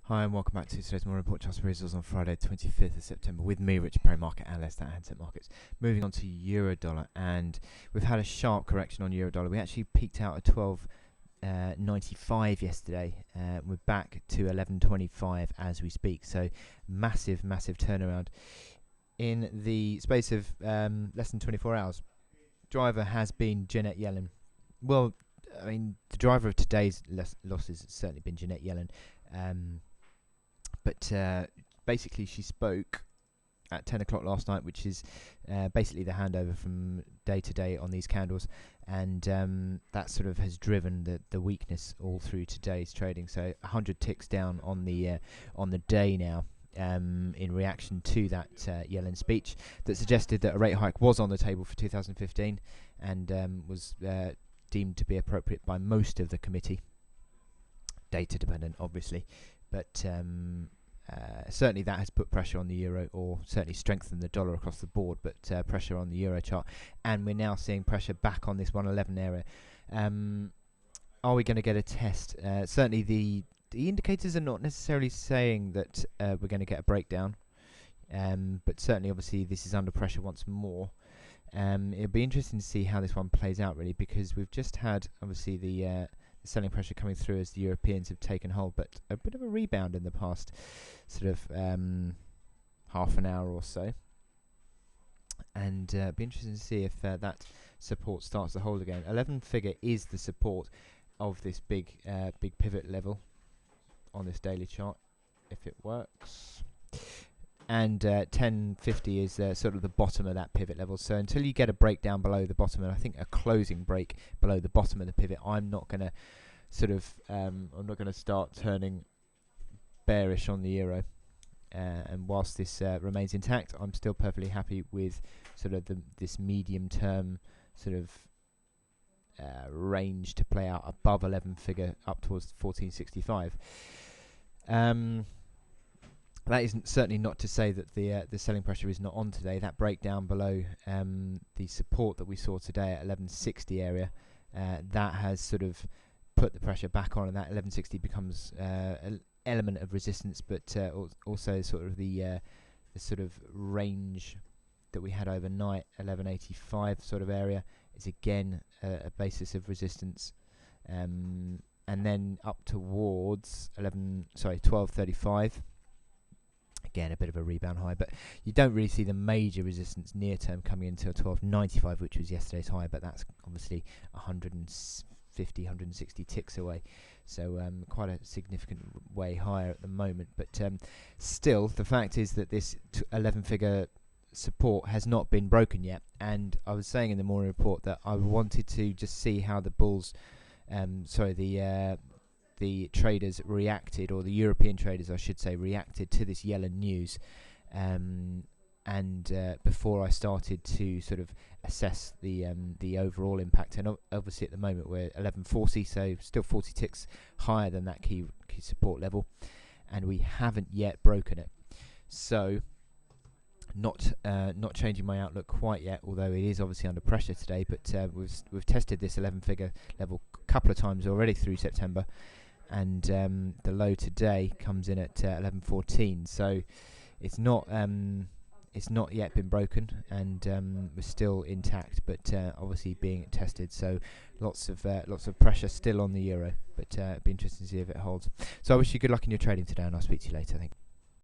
Hi and welcome back to today's Morning Report. Charles Results on Friday, 25th of September, with me, Richard Perry, market analyst at Handset Markets. Moving on to euro dollar, and we've had a sharp correction on euro dollar. We actually peaked out at 12.95 yesterday. We're back to 11.25 as we speak. So massive turnaround in the space of less than 24 hours. Driver has been Janet Yellen. Well, I mean, the driver of today's losses has certainly been Janet Yellen. But basically she spoke at 10 o'clock last night, which is basically the handover from day to day on these candles, and that sort of has driven the weakness all through today's trading. So 100 ticks down on the day now, in reaction to that Yellen speech that suggested that a rate hike was on the table for 2015 and was deemed to be appropriate by most of the committee. Data dependent, obviously. But certainly that has put pressure on the euro, or certainly strengthened the dollar across the board, but pressure on the euro chart. And we're now seeing pressure back on this 111 area. Are we going to get a test? Certainly the indicators are not necessarily saying that we're going to get a breakdown. But certainly, obviously, this is under pressure once more. It'll be interesting to see how this one plays out, really, because we've just had, obviously, the selling pressure coming through as the Europeans have taken hold, but a bit of a rebound in the past sort of half an hour or so, and be interesting to see if that support starts to hold again. 11 figure is the support of this big pivot level on this daily chart, if it works, and 1050 is sort of the bottom of that pivot level. So until you get a breakdown below the bottom, and I think a closing break below the bottom of the pivot, I'm not going to start turning bearish on the euro. And whilst this remains intact, I'm still perfectly happy with sort of this medium term sort of range to play out above 11 figure up towards 1465. That isn't certainly not to say that the selling pressure is not on today. That breakdown below the support that we saw today at 1160 area, that has sort of put the pressure back on, and that 1160 becomes an element of resistance, but also sort of the sort of range that we had overnight, 1185 sort of area, is again a basis of resistance, and then up towards 1235. Again, a bit of a rebound high, but you don't really see the major resistance near term coming into 1295, which was yesterday's high, but that's obviously 150, 160 ticks away, so quite a significant way higher at the moment. But still, the fact is that this 11 figure support has not been broken yet, and I was saying in the morning report that I wanted to just see how the bulls, the traders reacted, or the European traders, I should say, reacted to this Yellen news, and before I started to sort of assess the overall impact. And obviously at the moment we're 1140, so still 40 ticks higher than that key support level, and we haven't yet broken it. So not changing my outlook quite yet, although it is obviously under pressure today. But we've tested this 11 figure level a couple of times already through September, and the low today comes in at 1114. So it's not yet been broken, and we're still intact, but obviously being tested. So lots of pressure still on the euro, but it'd be interesting to see if it holds. So I wish you good luck in your trading today, and I'll speak to you later, I think.